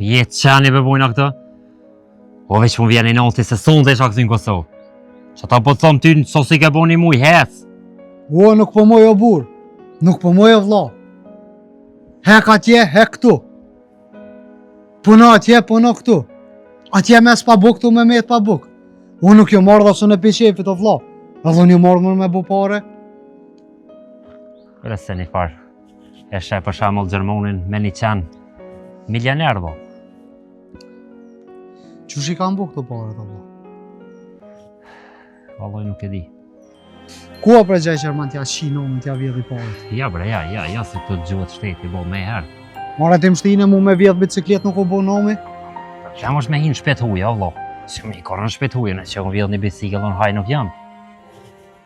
Jetë qeni për bujna këtë? O veç më vjen e noti se sonde isha këtu në Kosovë. Që ta po të thom ty në sosi ke bo një muj, hec. O, nuk po moj o bur, nuk po moj o vlla. Hek atje, hek këtu. Puna atje, puna këtu. Atje mes pa buk, këtu me met pa buk. Unë nuk jo marrë dhe së në pishefit o vlla. Edhe unë jo marrë më me bu pare. Kërë se një farë. E shë për shamull Gjermonin me një qenë milioner bo. Qësh i kam bu këto pare të vlla? Valloj nuk e di. Kua për gjaj Gjerman t'ja shi nomin t'ja vjedhi pare? Ja bre, ja, se këtë gjuhët shteti bo me herë. Mare tim shtine mu me vjedh biciklet nuk u bu nomi? Jam është me hinë shpet huja, vlo. Si më i korën shpet huja, në që unë vjedh një biciklet, unë haj nuk jam.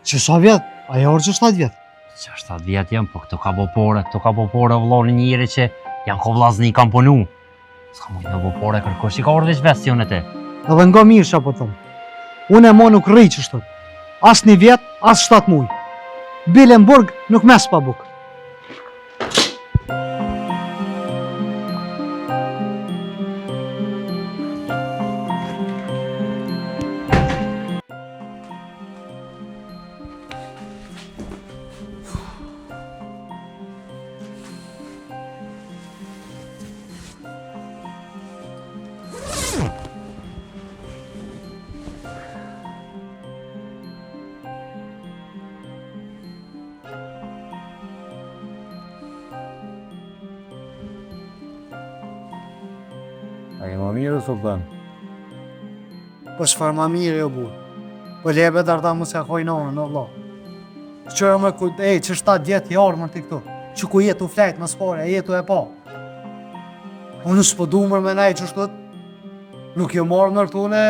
Që sa vjet? Aja orë që 7 vjet? Që 7 vjet jam, po këto ka bo pore, vlo, në njëri që janë ko vlazni kam punu. Ska mujtë me bo pore kërkosh, i ka orë veç vestion e te. Edhe nga mirë që po thëmë. Unë e mo nuk rri që shtët. As një vjet, as 7 muj. Bilenburg nuk mes pa buk. A ke ma mirë, Sultan? Po shfar ma mirë jo bu. Po lebe darda mu se hoj nonën, o vlla. Qërë me ku, që 7 vjet jarë më t'i këtu. Që ku jetu flejt më spore, jetu e pa. Unë s'po du mër me nej që shtët. Nuk jo marrë nër tune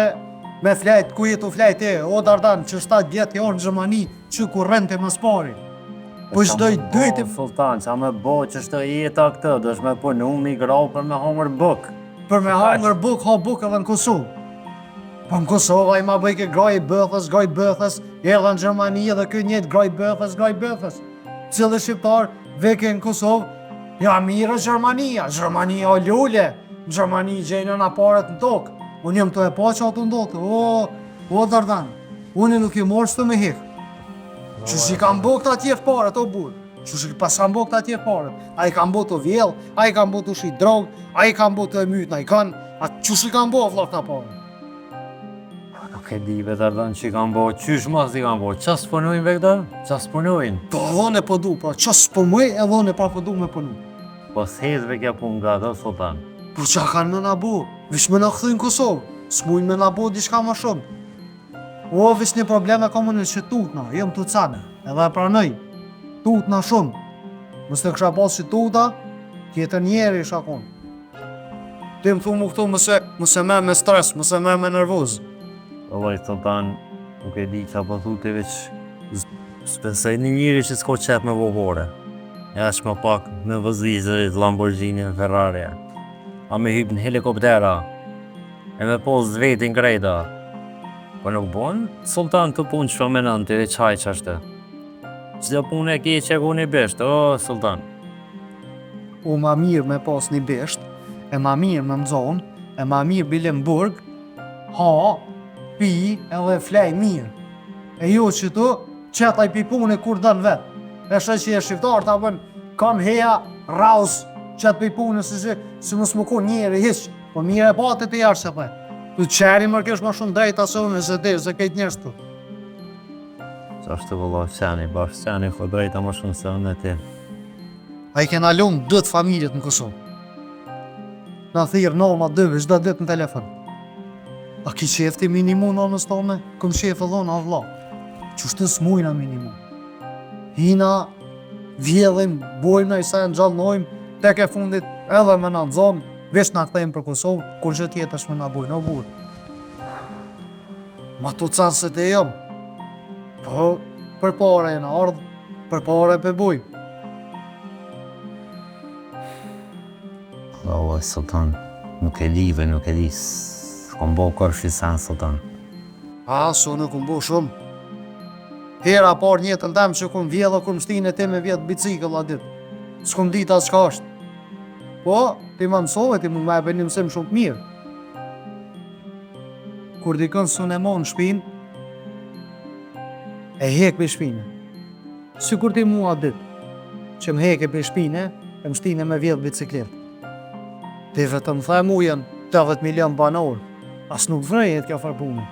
me flejt, ku jetu flejt e, o dardan, që 7 vjet jarë në Gjermani, që ku rrente më spore. Po shdoj dojti... Sultan, qa me bo që shtë jeta këtë, dësh me punu migrau për me hongër buk. Për me hangër buk, ha buk edhe në Kosovë. Po në Kosovë a i ma bëjke graj bëthës, edhe në Gjermani edhe këtë njëtë graj bëthës. Cili shqiptar veke në Kosovë, ja mirë Gjermania o lulle, në Gjermani gjenë në aparet në tokë. Unë jem të e pa që atë ndotë, o dardan, unë nuk i morë së të me hikë. Që shi kam bëk të atje paret, o burë. Që shi pas kam bëk të atje paret. A i kam bëk të vjellë, a i kam bëk të shi drogë, a i kam bëk të mytë në i kanë, a që shi kam bëk vlak të paret. Nuk e di vetardan që kam bo, qysh mas i kam bo, qas punojnë ve këta? Qas punojnë? Po dhone po du, po qas po mëj e dhone pa po du me punu. Po s'hezve kja pun nga të, Sultan. Por qa kanë me na bu, vish me na këthy në Kosovë, s'mujnë me na bu diçka ma shumë. O, vish një probleme komunë që tutna, jem tu cane, edhe e pranoj, tutna shumë. Mës të kësha pas që tuta, tjetër njeri isha konë. Ti më thu mu këtu mëse me stres, mëse me nervoz. Vëllaj, Sultan, nuk e di qa po thu të veç, s'pesaj një njëri që s'ko qep me vopore. Ja që më pak me vëzizërit, Lamborghini, Ferrari. A me hyp në helikoptera, e me pos vetin krejta. Po nuk bon, Sultan të pun që me nënë të dhe qaj që ashtë. Qdo pun e ki që ku një besht, o, Sultan. O, ma mirë me pas një besht, e ma mirë me mëzon, e ma mirë Bilenburg, ha, pi edhe flej mirë. E jo që tu, qetaj pi pune kur dën vetë. E shë që e shqiptar ta bën, kam heja, raus, qet pi pune si mos më ku njeri hiq, po mirë e pati të jarë se dhe. Tu qeri mërë kesh ma shumë drejta se unë se ti, se kejt njështë tu. Qa është të vëllo qeni, bashkë qeni ko drejta ma shumë se unë e ti. A i kena lumë 2 familjet në Kosovë. Na thirë norma 2 çdo ditë në telefon. A ki qefti minimum në nësë tome? Këm qefë dhona, vla. Qështë të smujna minimum. Hina, vjedhim, bojmë në i sen, gjallnojmë, tek e fundit edhe me në nëzonë, veç në këthejmë për Kosovë, kur që tjetër shme në bojnë, o burë. Ma të cansët e jam. Po, për pare e në ardhë, për pare për bujmë. O, Sultan, nuk e live, nuk e di, s'kom bo kërsh i sen, Sultan. Asu nuk më bu shumë. Hera par njëtën tem që kum vjedhë, kum shtinë e ti me vjetë bicikëll a ditë. S'kum dita s'ka është. Po, ti më mësove, ti më me e për një mësim shumë të mirë. Kur dikën s'unë e monë shpinë, e hek për shpinë. Si kur ti mua ditë, që më heke për shpinë, e më shtinë me vjetë bicikletë. Ti vetëm the mu janë 80 milion banor, as nuk vrejhet kjo farë punë.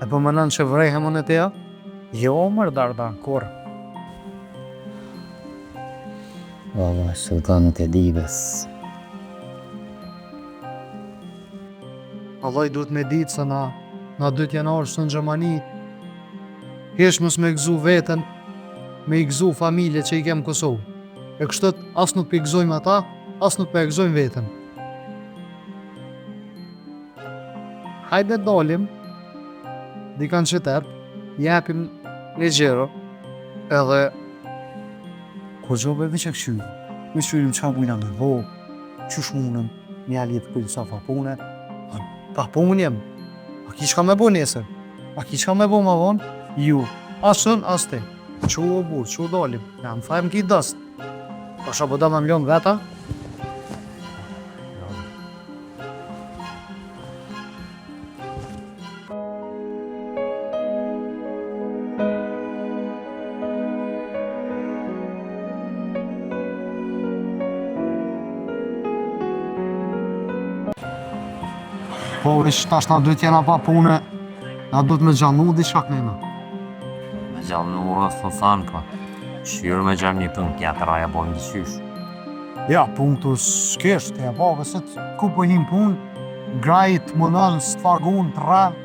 E po më nënë që vrejhe më në teja? Jo, mërë darda, kur. Valla, Sultan, nuk e di bes. Alloj duhet me ditë se na 2 janar së në Gjermani, hesh mës me gëzu vetën, me i gëzu familje që i kemë Kosovë. E kështët, as nuk për i gëzojmë ata, as nuk për i gëzojmë vetën. Hajde dalim, dikan qytet, japim legjero, edhe ko gjobe veç e këshyri. Me shqyrim qa bujna me vo, qysh munëm, një aljet kujtë sa fa pune. Pa punë jem, a ki qka me bo nesër? A ki qka me bo ma vonë? Ju, asën, as ti. Qu o burë, qu dalim, jam fajmë ki dëst. Pasha po da me mlon veta? Po, ish tash na duhet jena pa pune, na duhet me gjannu di shak nëjna. Me gjallë në ura, Sultan, po. Shyrë me gjallë një punë tjetër, aja bojnë një qysh. Ja, punë të s'kesh, të ja pa, vësit, ku po him punë, grajt, mënën, s'fagun, të rem.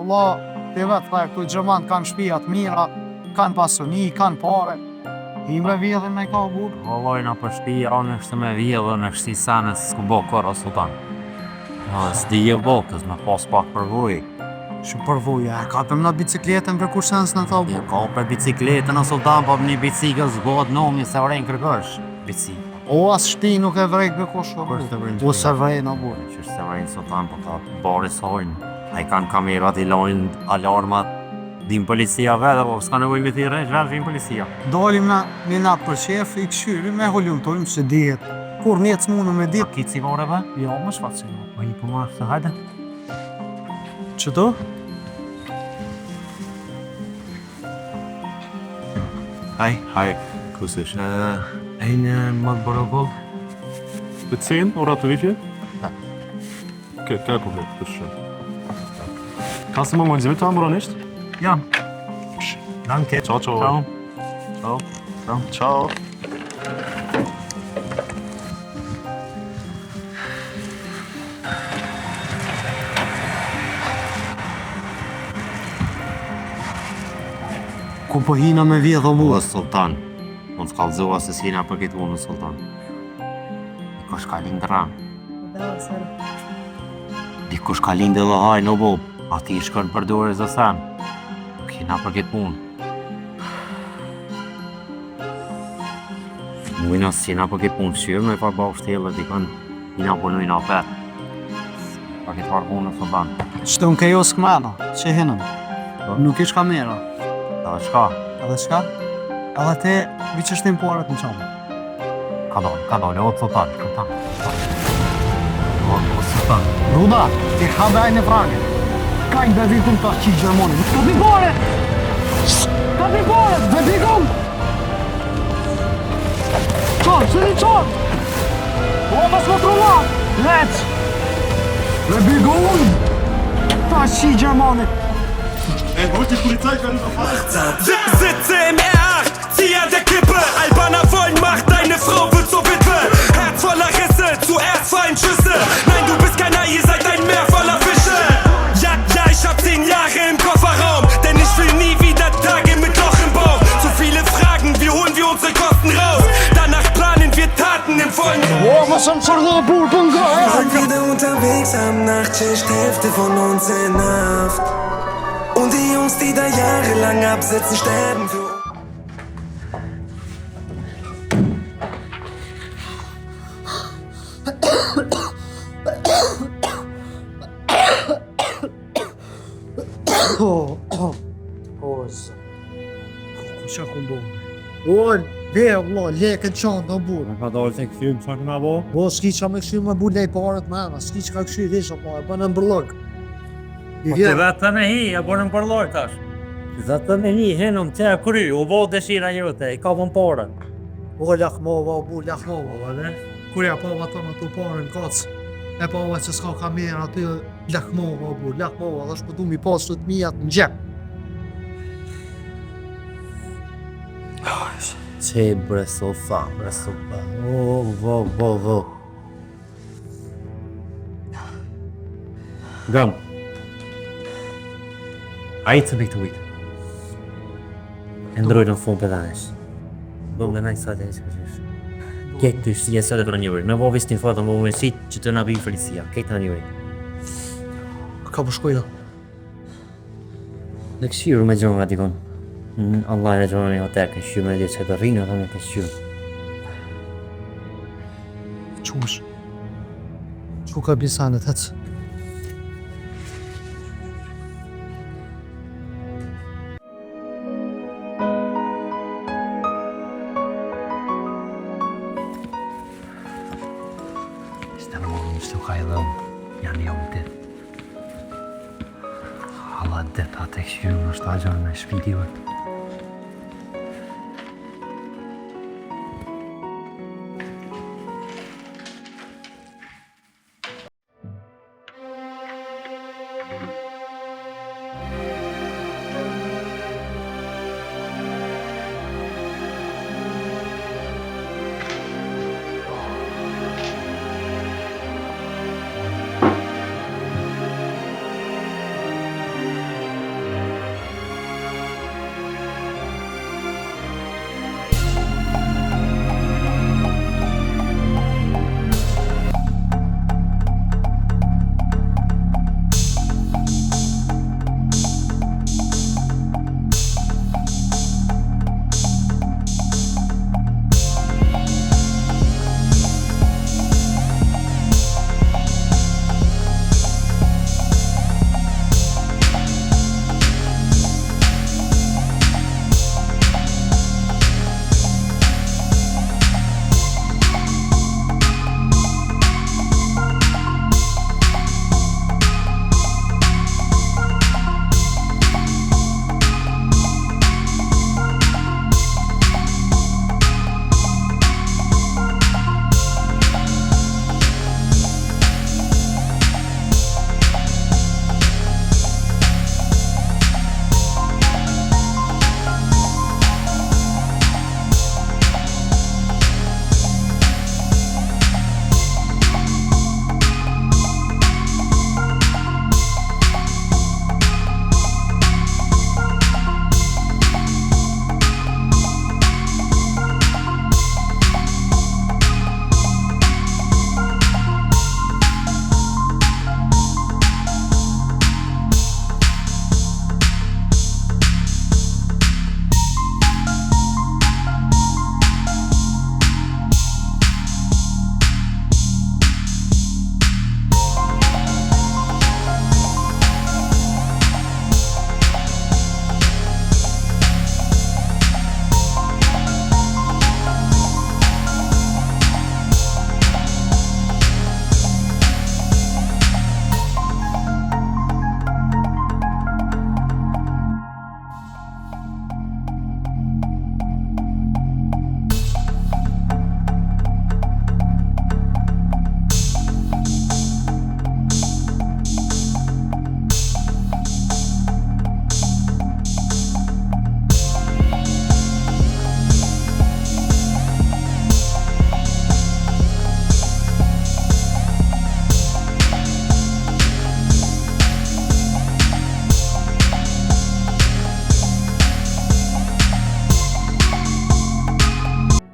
Allah, të vetë, thaj, këtu Gjerman kanë shpijat mira, kanë pasoni, kanë pare. Him me vjedhin me ka burë. Vallaj, na për shpi, anë është me vjedhë, në kështi sanës, s'ku bo kërë, Sultan. S'di e botës, me pas pak përvoj. Shumë përvoja, e kapëm në bicikletën për kur sens në thabu. Jo, ka për bicikletën, o Sultan, po një bicikës zbot nomi se vrejnë kërkësh. Bicikë. O, as shti nuk e vrejk për kusho. O, se vrejnë, o burë. Që është se vrejnë, Sultan, po ta bari sojnë. A i kanë kamerat, i lojnë alarmat, dim policia vedhe, po s'ka nevoj me ti rejsh, vedhe vim policia. Dalim na një natë për qef, i këshyri me holjumtojmë se dihet. Kur njët s'munu me dit. Ki cigare be? Jo, më shfaqë. Po i përma, se hajde. Qëto? Hej, kusish? Ejnë më të bërëgoll? Benzin oder Tarife? Okay, kein Problem, bitteschön. Kannst du mal mein Bild haben oder nicht? Ja. Danke. Ciao, ciao. Ciao. Ciao. Ciao. Ciao. Ku po hina me vjedh o O, burë. Sultan, unë s'kallëzova se s'jena për këtë unë, Sultan. Dikush ka lindë ranë. Dikush ka lindë dhe hajnë, o bo, ati i shkën për dore zë sen. Nuk jena për këtë punë. Mujna s'jena për këtë punë, shyrë me farë bau shtjelë, dikën jena punojnë apet. Për këtë farë punë, Sultan. Qëtë unë ke jo s'kmena, që hinëm. Nuk ish kamera. Edhe shka? Edhe shka? Edhe te, vi që shtim porët në qamë. Ka dole, o Sultan, Sultan. O Sultan. Ruda, ti habaj në frangë. Ka një bevikun të ashtë qitë Gjermoni. Ka t'i pare! Ka t'i pare! Bevikun! Qanë, që di qanë! O, pas më trullat! Leq! Bevikun! Ta ashtë qitë Gjermoni. Sitze im R8, zieh an der Kippe. Albaner wollen Macht, deine Frau wird zur Witwe. Herz voller Risse, zuerst fallen Schüsse. Nein, du bist kein Ei, ihr seid ein Meer voller Fische. Wasser für die Bulbunga. Sind wieder unterwegs am Nachtschicht, Hälfte von uns in Haft. Und die Jungs, die da jahrelang absitzen, sterben für uns. Ol, ve valla, lekën qanë në burë. Ka dalë se këshymë që këna bo? Po, s'ki qa me këshy me bu lej parët me ena, s'ki që ka këshy visha parë, bënë në mbërlëk. I Të vjen, vetë të me hi, e bërë në përloj tash. Dhe të me hi, henëm të kry, u bo dëshira jote, i ka bën parën. o lakmova, bu lakmova, dhe. Kurja pava të në të parën kacë, e pava që s'ka kamerë aty, lakmova, bu, lakmova, dhe shpëtu mi pas të të mijat në gjep. Që bresofa. Vo. Gëm. A i të bikë të ujtë. E ndrojnë në fund për dhanesh. Bëm dhe najtë sa të njështë këshysh. Kekë të shqia së dhe për njëri. Me vovis një fatë, më vëmë shqitë që të nabi felicia. Kekë të njëri. Ka për shkojda. Në këshiru me gjonë nga dikon. Allah e gjonë një hotel këshiru me dhe që të rinë dhe me këshiru. Qush. Qu ka bisanet, hëtë. İşte bu işte kaydım. Yani yolda. Allah det att tekstjuren står ju med video.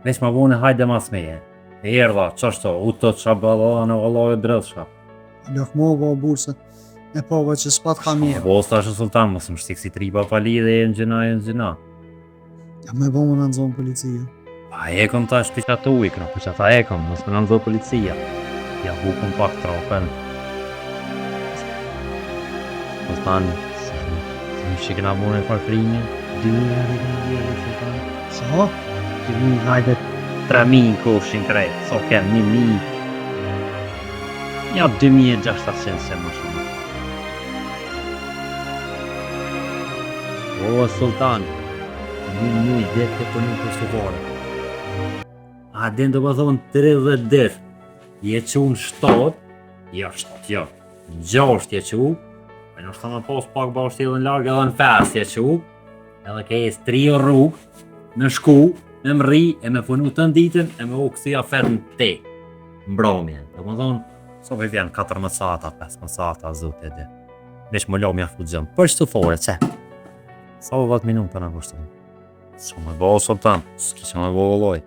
Veç ma vone hajde mas meje. Erdha, ç'është, u të çaballa në vallë drejtsha. Lëfmova o burse. E pova që s'pat ka mirë. Vos tash sultan mos më shtik si tripa pali dhe e gjina. Ja me bëmë në nëzonë policia. Pa ekon tash piqa të ujkra, piqa ta ekon, mos më nënzo policia. Ja hukun pak tropen. Mos tanë, se më shikën abone për krimi, 2.000 euro në vjetë, sultan. Sa? 2.000 hajde 3.000 koshin krejt, so kem 1.000. Ja 2.600 se më shumë. O, sultan, një muj dhe të për një kështëvore. A den do më thonë 30 dhe. Je që unë 7, jo 6 je që u, e nështë të më pos pak bashkëtillën largë edhe në fest je që u, edhe ke jes 3 rrugë, me shku, me më rri, e me punu të nditën, e me u kësia ferë në te, mbromje. Do më thonë, so për vjen 4 mësata, 5 mësata, zut e dhe. Nesh më lo mja fu gjëmë, për që të fore, që? Sa u 10 minuta në kushtu. Së më bëhë sultan, s'ki që më bëhë loj.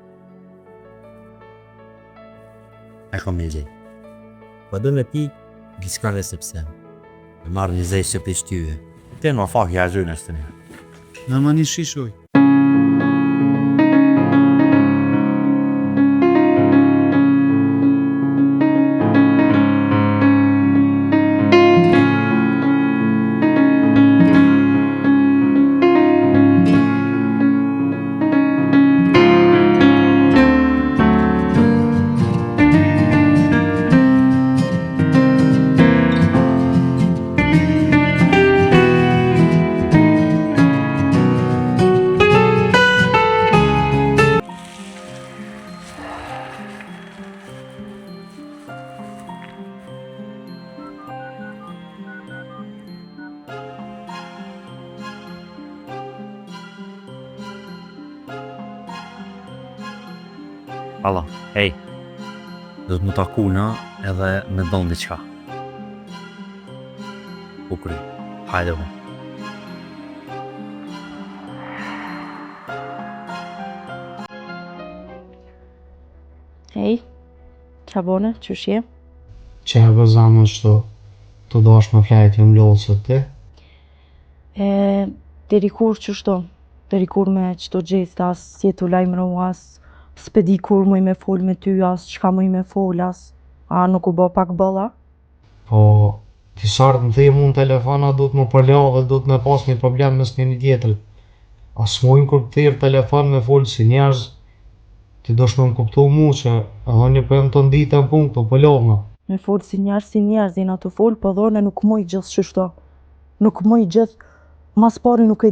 E kom një gjej. Po dhe me ti, gjishkare sepse. Me marrë një zej që për shtyve. Te në fak ja zhënë është të një. Në më një shishoj. Allah, hej. Do të më taku na edhe me ndonë diqka. Bukri, hajde me. Hej, qa bone, qysh je? Që e bëzamë është të dash më flajt jë mlollë së ti? Deri kur qështo? Deri kur me qëto gjesta, as jetu lajmëro, as s'pedi kur muj me fol me ty, as qka muj me fol, as a nuk u bë pak bëlla? Po, ti sartë më thej mund telefona du të më përla dhe du të me pas një problem mes një tjetër. As mujnë kur të thirë telefon me fol si njerëz, ti dosh me më kuptu mu që edhe një përëm të ndite në punë të pëllovna. Me fol si njerëz, jena të fol, po dhone nuk muj gjithë qështo. Nuk muj gjithë, mas pari nuk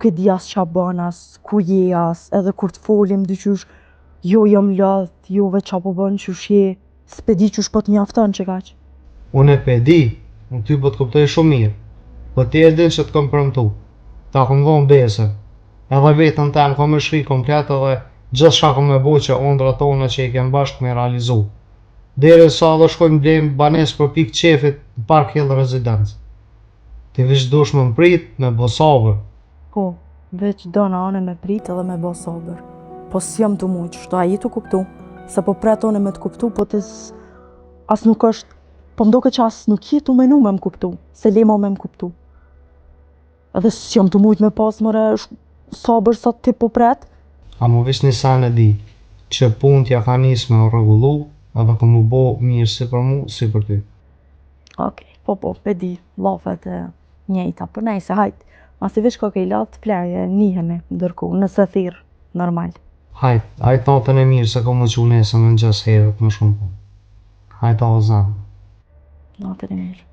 e di as qa bën, as ku je, as edhe kur të folim dyqysh, jo jam lodh, jo veç qa po bën qysh je, s'pedi qysh po të mjafton që kaq. Unë e pe di, unë ty po të kuptoj shumë mirë, po ti e din që të kom përmtu. Ta kom dhonë bese, edhe vetën tem kom e shri komplet edhe gjithë shka kom e bo që ondra tona që i kem bashkë me realizu. Dere sa dhe shkojmë blejmë banes për pikë qefit në Park Hill Residence. Ti vish dush më mprit me bo sabër. Po, veç do në anë me prit edhe me bo sabër. Po s'jam të mujt, shto a i të kuptu, se po pret one me të kuptu, po të as nuk është, po mdoke që as nuk jetu menu me më kuptu, se lema me më kuptu. Edhe s'jam të mujt me pas mëre sabër sa ti po pret. A mu vish një sen e di, që pun t'ja ka nis me rregullu, edhe ka mu bo mirë si për mu, si për ty. Okej, po, pe di, lafet e njejta, për nejse, hajt. Masi vish ko ke i latë, flerje, njihemi, ndërku, nëse thirë, normal. Hajt natën e mirë se ko më që nesë në gjës herët më shumë punë. Hajt o zanë. Natën e mirë.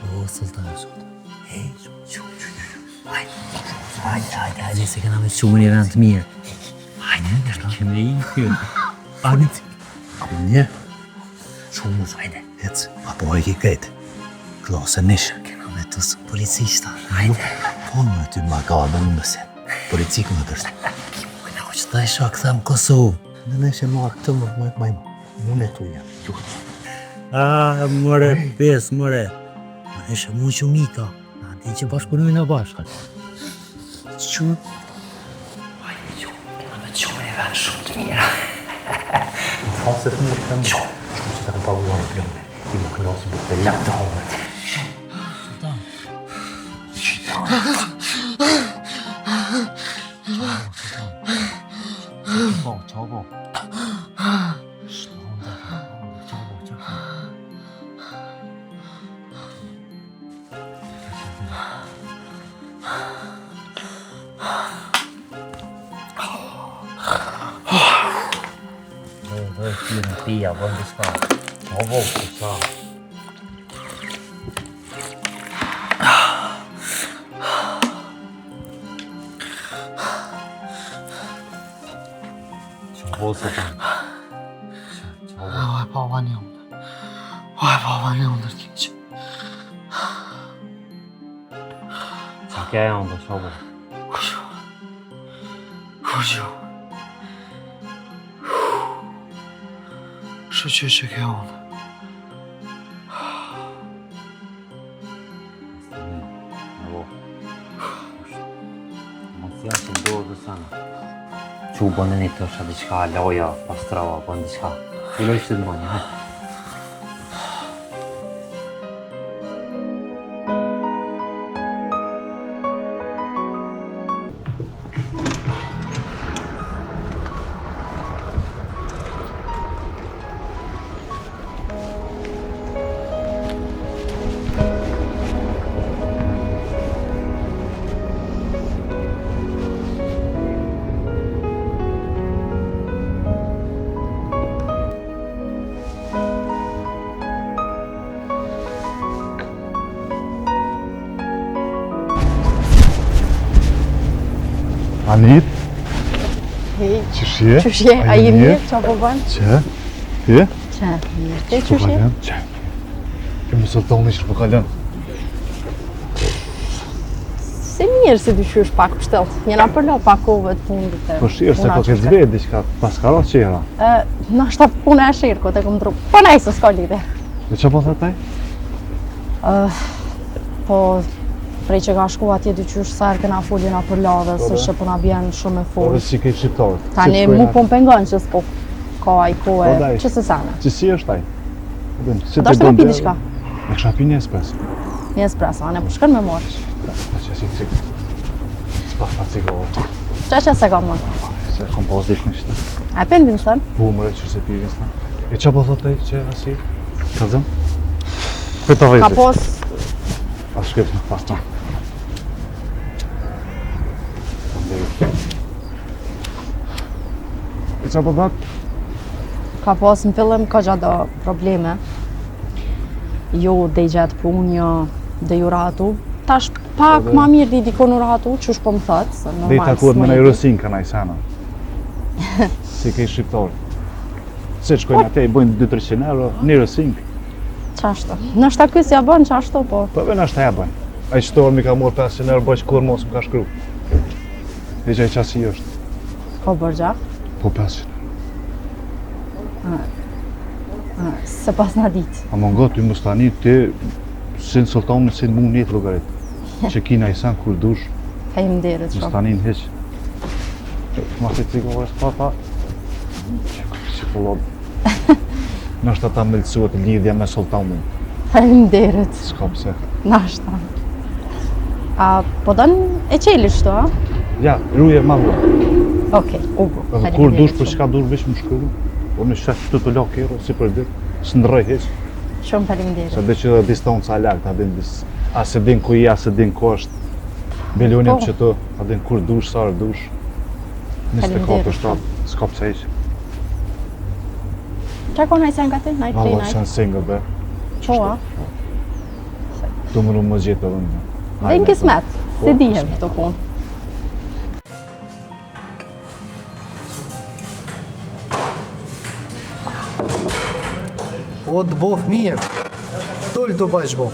O, sultan. Hej, hajde, se këna me shumë një vend të mirë. Hajde, keme i këtë. Hajde. Një. shumë, hajde. Ec, apo e ki këtë. Klase nishë. Kena me të së policista. Hajde. Po më ty ma ka dhe në mëse. Policikë më tërshë. Kimo, që ta isha këthem Kosovë. Në neshe marrë këtë më majmë. Mune të uja. Mëre, pes, mëre. Më neshe mu që mika. Na di që bashkëpunojnë në bashkë. Që? Hajde që, kena me qojnë e venë shumë të mira. Fasë të mirë të më. Shumë që të në pavuar në plonë. Ti më kënosë më të lakë të homët. Çabo. Pia, vamos buscar. Vamos buscar. Bolsa tam. Oj, pa vani unë. Oj, pa vani unë të kimqë. Sa ke e ndë, shobo? Kusho. Shë që ke unë. Mos janë që ndorë dhe sana. Që bënë një të shë diqka, loja, pastrava, bënë diqka. I lojë që të mënjë, hajtë. Anit, Hej, qëshje? qëshje, a je mirë, qa po bënë? Që? Ti? Që, mirë, te qëshje? Që? Kemi sot tonë ishë po kalën. Se mirë si dyshysh pak pështelt, jena përlo pak kove të fundit të... Po shirë se po ke zvedë diqka, pas ka ra qera. Në ashta puna e shirë, ko të këmë dru. Po nej, se s'ka lide. Dhe që po thë taj? Po, prej që ka shku atje dyqysh sa kena folje na për ladhe, se që po na bjen shumë e Po dhe folë. si ke qiptarët. Tani mu po më pengon që s'ko ka i kohë, Po, daj. që se sana. Që si është taj? Do është të me pi diqka? Me kësha pi një espresso. Një espresso, anë po shkën me morë. Që si cik. S'pa fa cigovë. Që se ka më? Se kom pas dish në qëtë. A pen Vincent? Po mëre që se pi Vincent. E që po thot taj që asi? Ka zëm? Këta Ka vejtë. pos... A shkep në pas ta. E që po thot? Ka pos në fillim ka gjatë probleme. Jo dhe i gjatë punjo dhe ju ratu. Tash pak ma mirë di dikon u ratu, që po më thëtë, se Dhe i normal takuat me s'më në jeti. Eurosin ka i sana. Si ke i shqiptarë. Se shkojnë atje i bojnë 200-300 euro, një Eurosin. Qashtu. Nështë ta kësë ja bënë qashtu, po. Po ve nështë ja bëjnë. A i shtorë mi ka morë 500 euro, bëjqë kur mos më ka shkru. Dhe që i qasi është. Ko bërgja. Po 500 euro. Se pas na ditë. A më nga ty më stani, ti sin sultanë, sin mu një të logarit. Që kina i san kur dush, Hejmë derit më shumë. stanin heq. Ma të cikove është papa. Që ka psikolog. Nështë ata me lësuat lidhja me sultanën. Hejmë derit. S'ka pse. Nashta. A po dënë e qeli shtu, a? Ja, ruje ma vë. Okej, u bu. Edhe kur dush për çka dush veç më shkruaj. Po në shef këtu të lak kero si për ditë. S'ndroj hiç. Shumë faleminderit. Se dhe që dhe distanca lart, a din a se din ku je, a se din ku është. Milionin Po. që tu, a din kur dush, sa herë dush. 24 Faleminderit. shtat, s'ka pse hiç. Qa ko najsen ka ti? Najt prej Valla najt? sen single be. Po, a? Tu më më gjetë edhe në. Dhe në kismet, Po, se dihem këto punë. O të bof mirë. Tullë të bëjsh bo.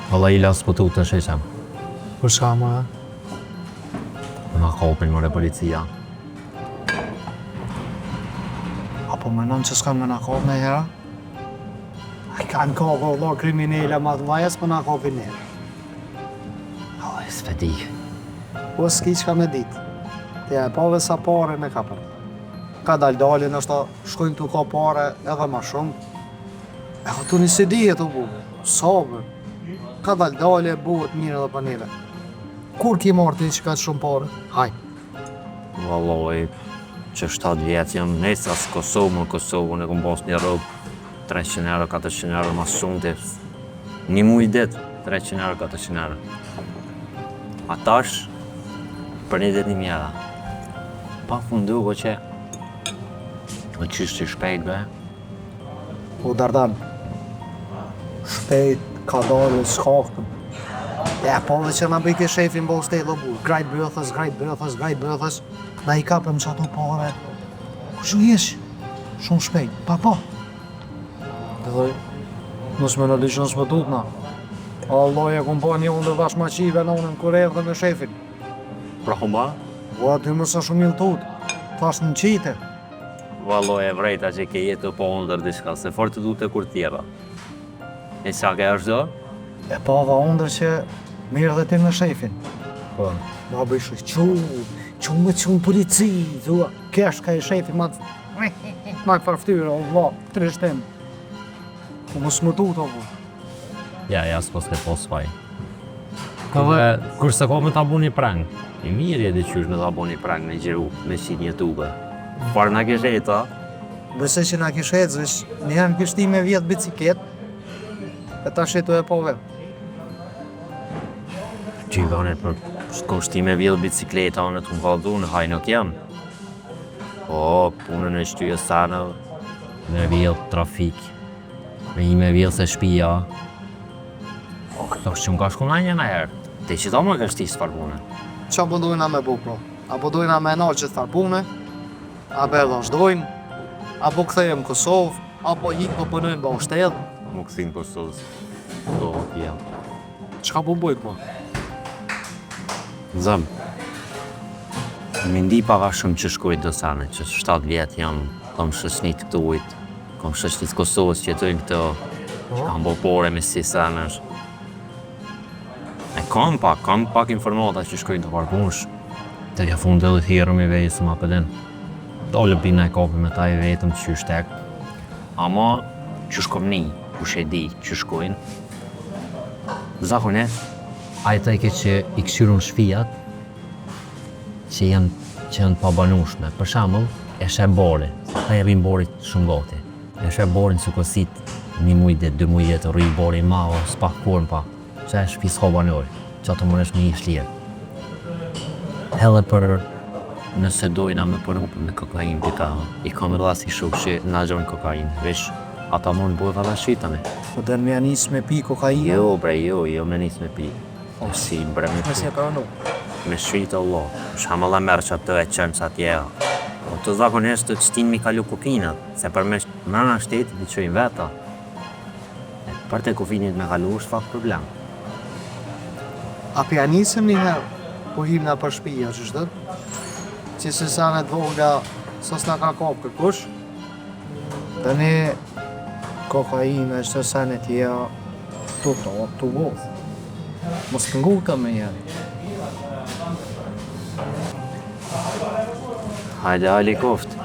Valla i las po tu të sheshem. Për shama, Nga kopin mëre policia. apo menon që s'kan me na kop me hera? A kanë kop o kriminele ma të vajes, për na kopin nere. S'vedi. Po s'ki që ka me ditë. Te e pove sa pare me ka për. Ka dalin është ta shkojnë të ka pare edhe ma shumë. E këtu një si dijet u bu. Sabër. Ka dalë buhet mirë edhe për neve. Kur ki marrë ti që ka të shumë pare? Haj. Valloj, që 7 vjetë jam nesa së Kosovë, Kosovë, në kom pas një rëbë 300 euro, 400 euro, mas shumë të një muj ditë, 300 euro, 400 euro. A tash, për një ditë një mjera. Pa fundu, ko që, o qështë që shpejt, be? Po Dardan. Shpejt ka dalë shkaftëm. Ja, po dhe që na bëjke shefin bo shtetë dhe burë. Grajt bëthës. Na i kapëm që ato pare. Kushu jesh? Shumë shpejt. Pa. Dhe dhoj, nësë me në lyqë nësë më tut na. Allah e kom pa një unë dhe vash maqive në unën kure dhe me shefin. Pra humba? O aty më sa shumë një tut. Thash në qite. Valloj e vrejta që ke jetë po ndër diçka, se fort të du të kur tjera. E sa ke është do? E pava ndër që mirë dhe ti me shefin. Po. Ma bëjshë qumë polici, thua, kesh ka i shefi ma të farftyrë, o vla, trishtim. Po më smëtu të bu. Ja, s'po s'ke po s'faj. Kurse ko me ta bu një prang, i mirë edhe qysh me ta bu një prang në gjeru me qitë një tube. Par na kesh eta, Bëse që na kish ecësh, njëherë kishti me vjetë biciket, e ta shetu e po vetë. Gjyvanet për shkoshti me vjetë bicikleta në të më valdu në haj nuk jam. Po, punën e shtyje sana, me vjetë trafik, me i me vjetë se shpia. Po, këto është që më ka shku na një herë. Te që ta më ka shti së farbune. Qa po dojna me bu, pro? Apo dojna me nalë që të farbune, apo e vazhdojmë, apo këthejmë Kosovë, apo hikë po pënojmë ba u shtedë. Më këthin Kosovës. Do, jam. Qka po bujt, po? Zëm, më ndi paka shumë që shkojt do sane, që 7 vjetë jam, kom shëshnit këtë ujtë, kom shëshnit Kosovës që jetojnë këto, që kam bopore me si sanësh. E kam pak informata që shkojnë të parpunsh, të ja fund edhe thjerëm i vejë së ma pëllin. Dollë pina e kopi me ta i vetëm që shtek. Ama, që shkom ni, kush e di që shkojnë. Zakonisht, ajta i ke që i këshyrun shfijat që janë pabanushme. Për shambull, e shë bori, ta e rrim borit shumë gati. E shë borin së kosit 1 muj dit, 2 muj dit, rrim bori ma o s'pak porn pa, që e shpis hobanori, që ato mënesh me i shlirë. Hele për nëse dojna me përhupën me kokain pika, i kam rrasi shuk që na gjojnë kokain, vesh ata mund bëhet edhe shitane. Po den me anis me pi kokainë? Jo bre, jo me nis me pi. Si bre me Nësi e pranu. me shritë Allah, shama la merë që atë e qënë që atjeha. Po të zakonisht të qëtin mi kalu kokinat, se për me mërëna shtetit i qojnë veta. E për të kofinit me kalu është fakt problem. A pi anisëm një herë, po himna për shpija, që shtët? Që se sanet vogla, sos na ka kopë kërkush. Të ne kokainë është të sanet tjera, të vodhë. Mos të nguka me jeni. Hajde Ali koft.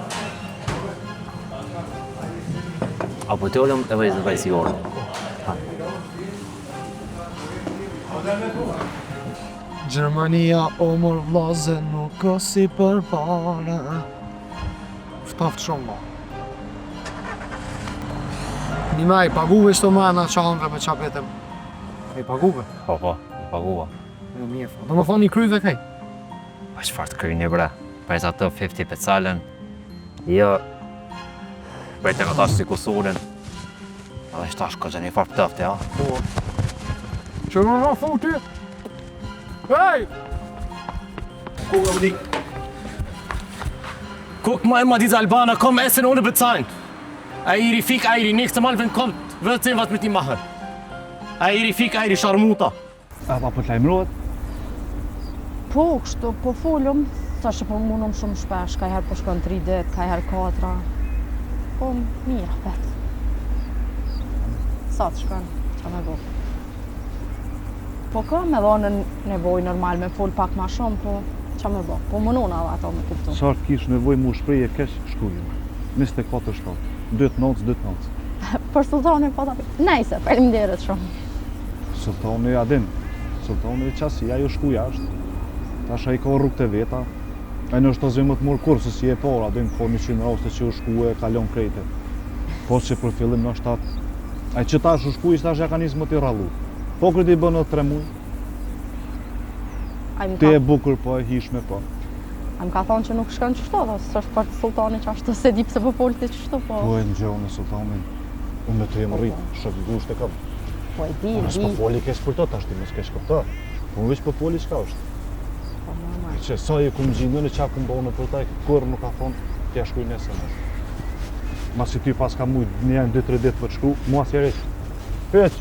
Apo të ollëm e vajzë i orë. Gjermania o mor vlaze nuk o si për para. Shtaft shumë ma. Një me i paguve shto mana qandre me qapetem. E i paguve? Po, i pagua. Jo mirë. Do më thonë një kryve kej. Pa qëfar të kryni bre, pa e sa të 50 pecalen. Jo, bëjtë e këta si kusurin. Edhe shtash ko gjeni farë pëtëfti, ja? Po. Që më në futi? Hej! Guck mal, Guck mal immer, diese Albaner kommen essen ohne bezahlen. Ajri fik, ajri niks të malën kom, vëllëcin vat me ti mahër. Ajri fik, ajri sharmuta. A pa po të lajmërohet? Po, kështu, po folëm, tash po mundum shumë shpesh, ka herë po shkon 3 ditë, ka herë 4. Po, mirë, vetë. Sa të shkon, qa me bo. Po ka me dhonë nevoj normal me fol pak ma shumë, po qa me bo. Po mënona ato me kuptu. Sa të kish nevoj mu shpreje kesh shkujnë. 24 shtatë. 2-9. Për sultanin po ta nejse, faleminderit shumë. Sultani adin. Sultani qasi, ajo shku jashtë. Tash ai ka rrugë të veta. Ai në është të zemë të morë kurse si e para, adin po 100 raste që u shku e kalon krejte. Po që për fillim në shtat. Ai që tash u shku ishtë tash ja ka nisë më t'i rallu. Po kërti i bënë 3 muj. Ti e bukur po e hishme po. A më ka thonë që nuk shkon qështu, dhe s'është për sultani që ashtu se di pse po folti qështu, po... Po e në gjohë në sultanin. Unë me të jemë rritë, shëtë gusht e kam. Po e di, Unë s'po foli kesh për to, tash ti mos kesh këpta. Unë veç po foli qka është. Po normal. Që sa e kumë gjinë në qa kumë bëhë në për taj, kur nuk ka thonë, t'ja shkuj nesë në. Masi ty pas ka mujt një 2-3 ditë për të shku, mu asjerë Heq,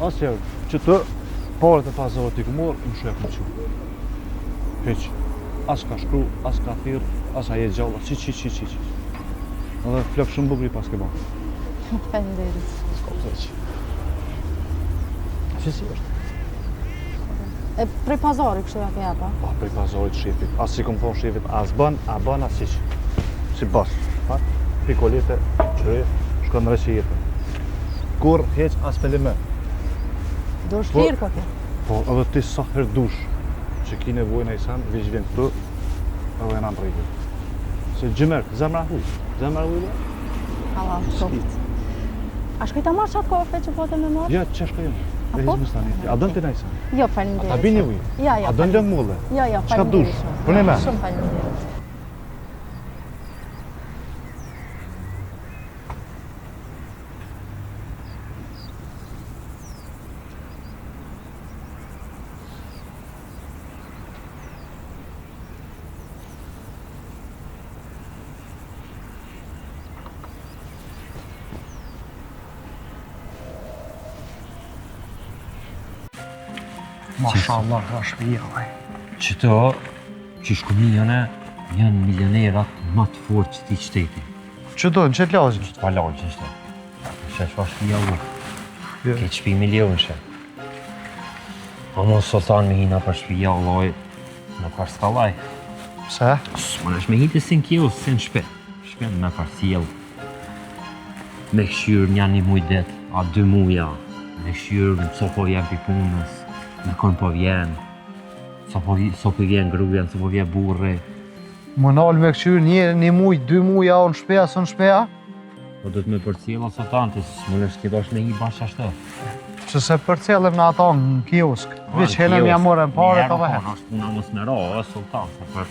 asjerë. Që të parët e pazarët t'i këmorë, më shuja këmë qu. Heq, as ka shkru, as ka thirë, as a jetë gjalla, qi. Edhe flëp shumë bukri pas ke banë. Faleminderit. S'ka pëse që. Që si është? E prej pazari kështu ja ke japa? Pa, prej pazarit shefit. As si kom thonë shefit, as bën, a bën, as si që. Si bas. Ha? Pikolete, qëre, shkon në reqe jetën. Kur heq as pelime. Dush lirë po ke? Po, edhe ti sa herë dush që ki nevojnë e sen, veç vjen këtu, edhe e në në rejtë. Se gjymerë, zemra huj dhe? Allah, shumë. A shkoj ta marrë qatë kafe që pote me marrë? Ja, që shkoj jëmë. A E po? hizmë stani. A dënë ti në i sen? Jo, faleminderit. A bini uj? Ja, A dënë lëmë mulle? Ja, Qka dush? faleminderit. Për një me? Shumë faleminderit. Mashallah, ka shpija, vaj. Qëto, që shkominjane, janë milionerat më të fortë që ti qteti. Që do, në qëtë lazim? Që të palojnë që shte. Që është pa shpija u. Jo. Ke qpi milion shë. A mos sultan me hina për shpija u loj, nuk është skallaj. Pse? Më nësh me hitë sin kjo, sin shpet. Shpet me parciel. Me këshyrë një muj det, a 2 muja. Me këshyrë në co po vjen pi punës, në kon po vjen. So po vjen grujen, so po vjen burri. Më nalë me këqyrë një muj, 2 muja o në shpeja, së në shpeja? Po do të me përcjela sultantis, më nësh ti dosh me hi bashkë ashtë. Që se përcjellim në ata në kiosk. Veç henëm ja morën pare të vehet. Po, është puna mos me ra, o sultan, për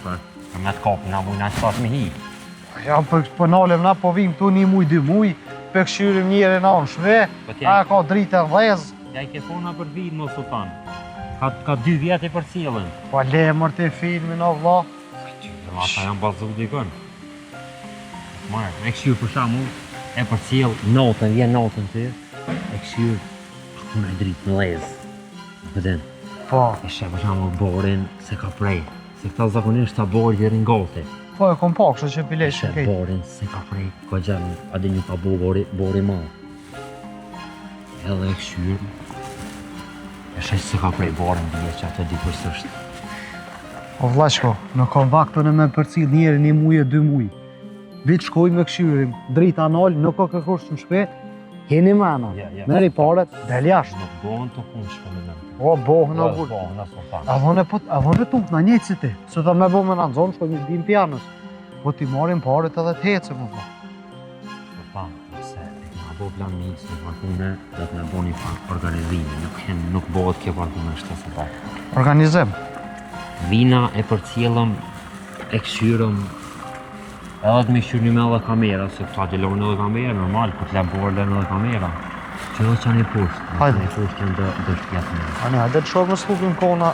me të kapë na mujna që tash me hi. Ja, për nalëm na po vim këtu 1 muj, 2 muj, për këshyrim njëri na në shve, a ka dritën dhez. Ja i ke puna për vinë, mo sultan. Ka 2 vjetë i përcjellën. Po lemër të filmin o vla. Ata janë bazu dikën. Marë, e këshyrë për shamu, e përcjell notën, vjen notën të, e këshyrë, puna e dritë në lezë. Pëtën, Po, e shë për shamu borin se ka prej, se këta zakonisht ta borë dhe ringoti. po e kom pa, kështë që E pilesh shë që kejtë. borin se ka prej, ka gjenë, adin një ka bori ma. Edhe e këshyrë, e shë se ka prej borin dhe që atë di për sështë. O vlaqko, në kom vaktën e me përcil njëri 1 muj e 2 muj. Vit shkoj me këshyrim, drita nalë, nuk ka kërkosh në shpet, heni mana, Ja. meri paret, del jashtë. Nuk bohën të punë shkollën. O, bohën o burë. Bohën a sultan. A vone tuk në njëtë si ti, se të me bo me në zonë, shkoj me dim pjanës. Po ti marim paret edhe të hecë, më vla. Sultan, se e këna bo plan njësë në parkune, dhe të me bo një organizime, nuk bohët kjo parkune shtë se ta. Organizim. Vina e përcjellëm, e këshyrëm, edhe të me këshyrë një me edhe kamera, se këta gjelojnë edhe kamera, normal, ku t'le borë edhe kamera. Që edhe që janë i poshtë, Hajde. i poshtë janë dë shpjetë me. Ani, hajde të shorë më s'lukim kona